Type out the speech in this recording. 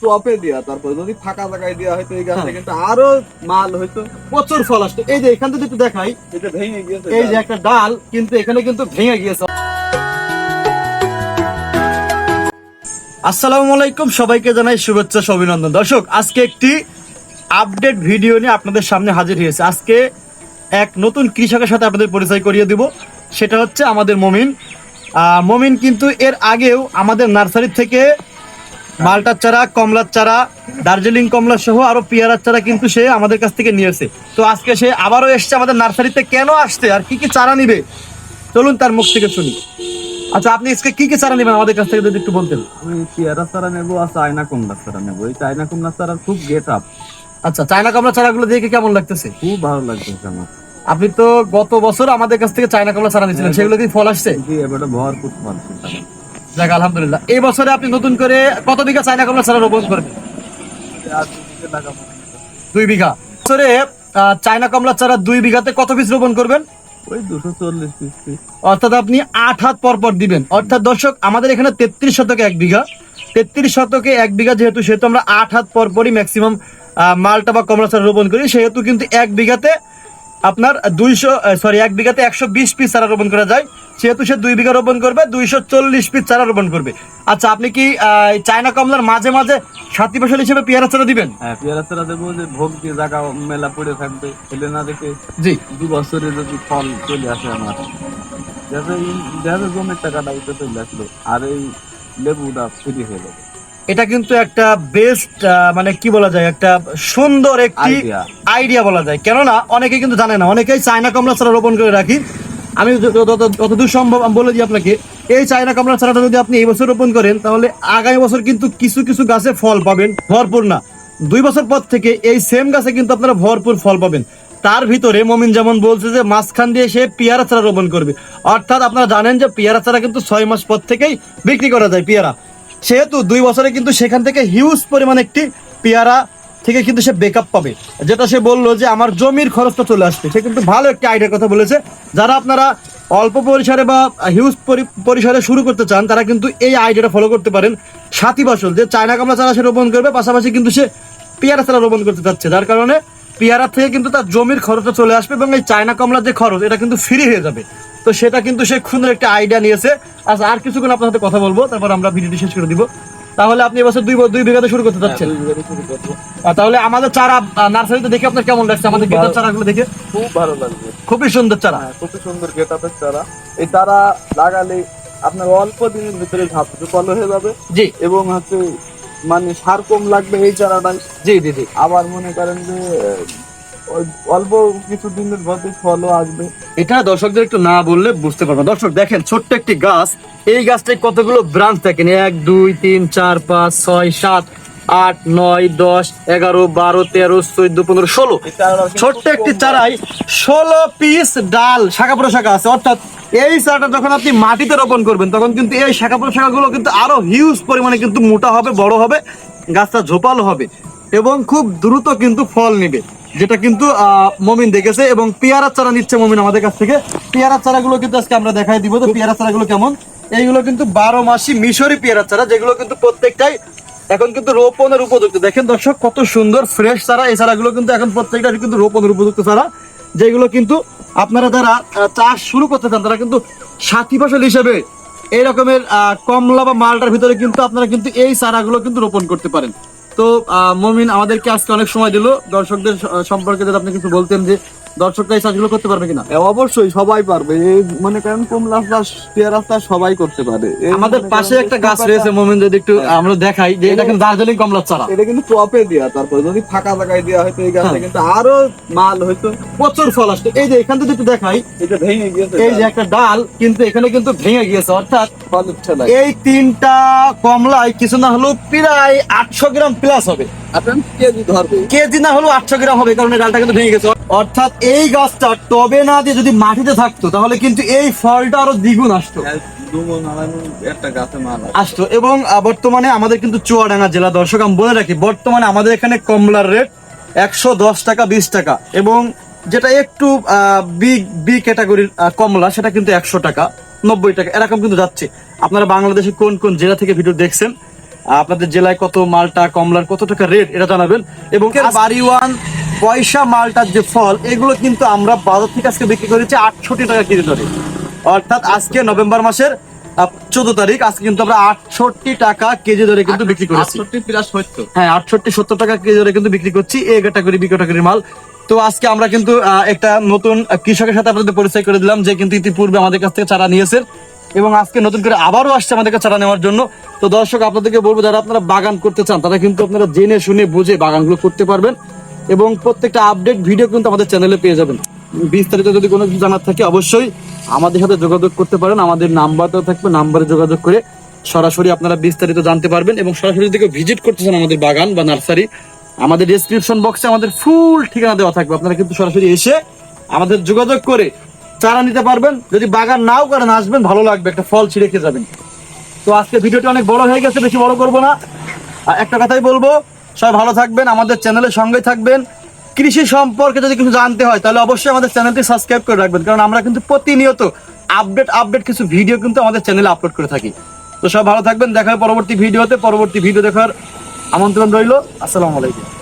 টপে দেওয়া, তারপর যদি ফাঁকা জায়গায় দেওয়া হয়তো এই গাছটা কিন্তু আরো মাল হয়তো প্রচুর ফল আসতো। এই যে এখান থেকে একটু দেখাই, এটা ভেঙে গিয়েছে, এই যে একটা ডাল কিন্তু এখানে কিন্তু ভেঙে গিয়েছে। আসসালামু আলাইকুম, সবাইকে জানাই শুভেচ্ছা অভিনন্দন। দর্শক, আজকে একটি আপডেট ভিডিও নিয়ে আপনাদের সামনে হাজির হয়েছে। আজকে এক নতুন কৃষকের সাথে আপনাদের পরিচয় করিয়ে দিব, সেটা হচ্ছে আমাদের মমিন। মমিন কিন্তু এর আগেও আমাদের নার্সারি থেকে মালটার চারা, কমলার চারা, দার্জিলিং কমলা সহ আরো পেয়ারার চারা কিন্তু সে আমাদের কাছ থেকে নিয়েছে। তো আজকে সে আবারও এসছে আমাদের নার্সারিতে। কেন আসছে আর কি কি চারা নিবে, চলুন তার মুখ থেকে শুনি। আচ্ছা, আপনি আজকে কি কি চারা নেবেন আমাদের কাছ থেকে যদি একটু বলতেন। আমি পেয়ারা চারা নেবো আর চায়না কমলা চারা নেবো। এই চায়না কমলা চারার খুব গেট আপ। আচ্ছা, চায়না কমলা চারাগুলো দেখে কেমন লাগতেছে? খুব ভালো লাগতেছে আমার। আপনি তো গত বছর আমাদের কাছ থেকে চায়না কমলা চারা নিয়েছিলেন, সেগুলো কি ফল আসছে? জি, এবারে ভরপুর ফল। যাক আলহামদুলিল্লাহ। এই বছরে আপনি নতুন করে কত বিঘা চায়না কমলা চারা রোপণ করবেন? 2 বিঘা। বছরে চায়না কমলা চারা 2 বিঘাতে কত পিস রোপণ করবেন? ওই 240 পিস। অর্থাৎ আপনি 8 হাত পর পর দিবেন। অর্থাৎ দর্শক, আমাদের এখানে 33 শতকে 1 বিঘা, 33 শতকে 1 বিঘা সেহেতু আমরা 8 হাত পর পরই ম্যাক্সিমাম মালটা বা কমলা চারা রোপণ করি। সেহেতু কিন্তু 1 বিঘাতে আপনার 1 বিঘাতে 120 পিস চারা রোপণ করা যায়। সেহেতু সে 2 বিঘা রোপণ করবে, 240 পিস চারা রোপণ করবে। আচ্ছা, আপনি কি চায়না কমলার মাঝে মাঝে সাথী ফসল হিসেবে পেয়ারা চারা দিবেন? হ্যাঁ, পেয়ারা চারা দেবো, যে ভোগ দিয়ে জায়গা মেলা পড়ে থাকবে, ফেলে না রেখে। জি, 2 বছরে যদি ফল চলে আসে আমার, যাতে জমির টাকাটা উঠে চলে আসলো, আর এই লেবুটা ফ্রি হয়ে যাবে। এটা কিন্তু একটা বেস্ট মানে কি বলা যায়, একটা সুন্দর একটি আইডিয়া বলা যায়। কেননা অনেকে কিন্তু জানে না, অনেকেই চায়না কমলা চারা রোপণ করে রাখি। আমি যতদূর সম্ভব আমি বলে দিই আপনাকে, এই চায়না কমলা চারাটা যদি আপনি এই বছর রোপণ করেন, তাহলে আগামী বছর কিন্তু কিছু কিছু গাছে ফল পাবেন, ভরপুর না। 2 বছর পর থেকে এই সেম গাছে কিন্তু আপনারা ভরপুর ফল পাবেন। তার ভিতরে মমিন যেমন বলছে যে মাঝখান দিয়ে সে পেয়ারা চারা রোপণ করবে। অর্থাৎ আপনারা জানেন যে পেয়ারা চারা কিন্তু 6 মাস পর থেকেই বিক্রি করা যায় পেয়ারা। সেহেতু 2 বছরে কিন্তু সেখান থেকে হিউজ পরিমাণ একটি পেয়ারা থেকে কিন্তু সে বেকআপ পাবে। যেটা সে বললো যে আমার জমির খরচটা চলে আসবে, সে কিন্তু ভালো একটা আইডিয়ার কথা বলেছে। যারা আপনারা অল্প পরিসরে বা হিউজ পরিসরে শুরু করতে চান, তারা কিন্তু এই আইডিয়াটা ফলো করতে পারেন। সাথী ফসল যে চায়না কমলা চারা সে রোপণ করবে, পাশাপাশি কিন্তু সে পেয়ারা চারা রোপণ করতে চাচ্ছে, যার কারণে পেয়ারা থেকে কিন্তু তার জমির খরচটা চলে আসবে এবং এই চায়না কমলার যে খরচ, এটা কিন্তু ফ্রি হয়ে যাবে। তো সেটা কিন্তু সে সুন্দর একটা আইডিয়া নিয়েছে। আচ্ছা, আর কিছুক্ষণ আপনার সাথে কথা বলবো, তারপর আমরা ভিডিওটি শেষ করে দিব। তাহলে আপনি এবছর 2 বিঘাতে শুরু করতে চাচ্ছেন? তাহলে আমাদের চারা নার্সারিতে দেখে আপনার কেমন লাগছে? আমাদের গেটার চারাগুলো দেখে খুব ভালো লাগবে। খুবই সুন্দর চারা, খুবই সুন্দর গেটাপের চারা। এই চারা লাগালে আপনার অল্প দিনের ভিতরে ঝাপ ফল হয়ে যাবে। জি, এবং হচ্ছে মানে সার কম লাগবে এই চারাটাই। জি জি জি। আবার মনে করেন যে অল্প কিছু দিনের মধ্যে ফলও আসবে। এটা দর্শকদের একটু না বললে বুঝতে পারবেন। দর্শক দেখেন, ছোট্ট একটি গাছ, এই গাছটায় কতগুলো ব্রাঞ্চ দেখেন, 1 2 3 4 5 6 7 8 9 10 11 12 13 14 15 16। ছোট্ট একটি চারাই 16 পিস ডাল, শাখা প্রশাখা আছে। অর্থাৎ এই চারাটা যখন আপনি মাটিতে রোপণ করবেন, তখন কিন্তু এই শাখা প্রশাখাগুলো কিন্তু আরো হিউজ পরিমাণে কিন্তু মোটা হবে, বড় হবে, গাছটা ঝোপালো হবে এবং খুব দ্রুত কিন্তু ফল নেবে, যেটা কিন্তু মমিন দেখেছে। এবং পেয়ারা চারা নিচ্ছে মমিন আমাদের কাছ থেকে। পেয়ারা চারাগুলো কিন্তু আজকে আমরা দেখাই দিব। তো পেয়ারা চারাগুলো কেমন, এইগুলো কিন্তু 12 মাসি মিশরি পেয়ারা চারা, যেগুলো কিন্তু প্রত্যেকটাই এখন কিন্তু রোপণের উপযুক্ত। দেখেন দর্শক, কত সুন্দর ফ্রেশ চারা। এই চারাগুলো কিন্তু এখন প্রত্যেকটা কিন্তু রোপণের উপযুক্ত চারা, যেগুলো কিন্তু আপনারা যারা চাষ শুরু করতে চান, তারা কিন্তু সাথী ফসল হিসেবে এই রকমের কমলা বা মালটার ভিতরে কিন্তু আপনারা কিন্তু এই চারাগুলো কিন্তু রোপণ করতে পারেন। তো মমিন আমাদেরকে আজকে অনেক সময় দিল। দর্শকদের সম্পর্কে যদি আপনি কিছু বলতেন, যে দর্শকরা এই চাষগুলো করতে পারবে কিনা? অবশ্যই সবাই পারবে। এই মনে করেন কমলা চাষ, পেয়ারা চাষ সবাই করতে পারে। আমাদের পাশে একটা গাছ রয়েছে মমিন, যদি একটু আমরা দেখাই, যে এটা কিন্তু দার্জিলিং কমলার চারা। এটা কিন্তু টপে দেওয়া, তারপর যদি ফাঁকা জায়গায় দেওয়া হয়তো এই গাছটা কিন্তু আরো মাল হয়তো প্রচুর ফল আসতো। এই যে এখান থেকে একটু দেখাই, এটা ভেঙে গিয়েছে, এই যে একটা ডাল কিন্তু এখানে কিন্তু ভেঙে গিয়েছে। অর্থাৎ ফল উঠছে না। এই 3টা কমলায় কিছু না হলেও প্রায় 800 গ্রাম প্লাস হবে। আপনার কেজি ধরবে, কেজি না হলেও 800 গ্রাম হবে, কারণ এই ডালটা কিন্তু ভেঙে গেছে। অর্থাৎ এই গাছটা টবে না দিয়ে যদি মাটিতে থাকতো, তাহলে কিন্তু এই ফলটা আরো দ্বিগুণ আসতো। একটা গাছে মাল আসতো। এবং বর্তমানে আমাদের কিন্তু চুয়াডাঙ্গা জেলা, দর্শক আমি বলে রাখি, বর্তমানে আমাদের এখানে কমলার রেট 110 টাকা 20 টাকা, এবং যেটা একটু বি ক্যাটাগরির কমলা, সেটা কিন্তু 100 টাকা 90 টাকা এরকম কিন্তু যাচ্ছে। আপনারা বাংলাদেশে কোন কোন জেলা থেকে ভিডিও দেখছেন আপনাদের জেলায় কত মালটা কমলার কত টাকা রেট এটা জানাবেন। এবং বাড়িওয়ান পয়সা মালটার যে ফল এগুলো কিন্তু আমরা বাজার থেকে আজকে বিক্রি করেছি 68 টাকা কেজি দরে, অর্থাৎ আজকে নভেম্বর মাসের 14 তারিখ, আজকে কিন্তু আমরা 68 টাকা কেজি দরে কিন্তু বিক্রি করেছি। 68+70 হ্যাঁ 68-70 টাকা কেজি দরে কিন্তু বিক্রি করছি এ ক্যাটাগরি বি ক্যাটাগরির মাল। তো আজকে আমরা কিন্তু একটা নতুন কৃষকের সাথে আপনাদের পরিচয় করে দিলাম, যে কিন্তু ইতিপূর্বে আমাদের কাছ থেকে চারা নিয়েছেন এবং আজকে নতুন করে আবারও আসছে আমাদের কাছে চারা নেওয়ার জন্য। তো দর্শক আপনাদেরকে বলবো, যারা আপনারা বাগান করতে চান তারা কিন্তু আপনারা জেনে শুনে বুঝে বাগানগুলো করতে পারবেন এবং প্রত্যেকটা আপডেট ভিডিও কিন্তু আমাদের চ্যানেলে পেয়ে যাবেন। বিস্তারিত যদি কোনো কিছু জানার থাকে অবশ্যই আমাদের সাথে যোগাযোগ করতে পারেন, আমাদের নাম্বারটাও থাকবে, নাম্বারে যোগাযোগ করে সরাসরি আপনারা বিস্তারিত জানতে পারবেন। এবং সরাসরি যদি ভিজিট করতে চান আমাদের বাগান বা নার্সারি, আমাদের ডেসক্রিপশন বক্সে আমাদের ফুল ঠিকানা দেওয়া থাকবে, আপনারা কিন্তু সরাসরি এসে আমাদের যোগাযোগ করে চারা নিতে পারবেন। যদি বাগান নাও করেন আসবেন, ভালো লাগবে, একটা ফল ছিঁড়ে খেয়ে যাবেন। তো আজকে ভিডিওটি অনেক বড় হয়ে গেছে, বেশি বড় করবো না, একটা কথাই বলবো, সবাই ভালো থাকবেন, আমাদের চ্যানেলের সঙ্গে থাকবেন। কৃষি সম্পর্কে যদি কিছু জানতে হয় তাহলে অবশ্যই আমাদের চ্যানেলটি সাবস্ক্রাইব করে রাখবেন, কারণ আমরা কিন্তু প্রতিনিয়ত আপডেট কিছু ভিডিও কিন্তু আমাদের চ্যানেলে আপলোড করে থাকি। তো সব ভালো থাকবেন, দেখা হবে পরবর্তী ভিডিওতে। পরবর্তী ভিডিও দেখার আমন্ত্রণ রইল। আসসালামু আলাইকুম।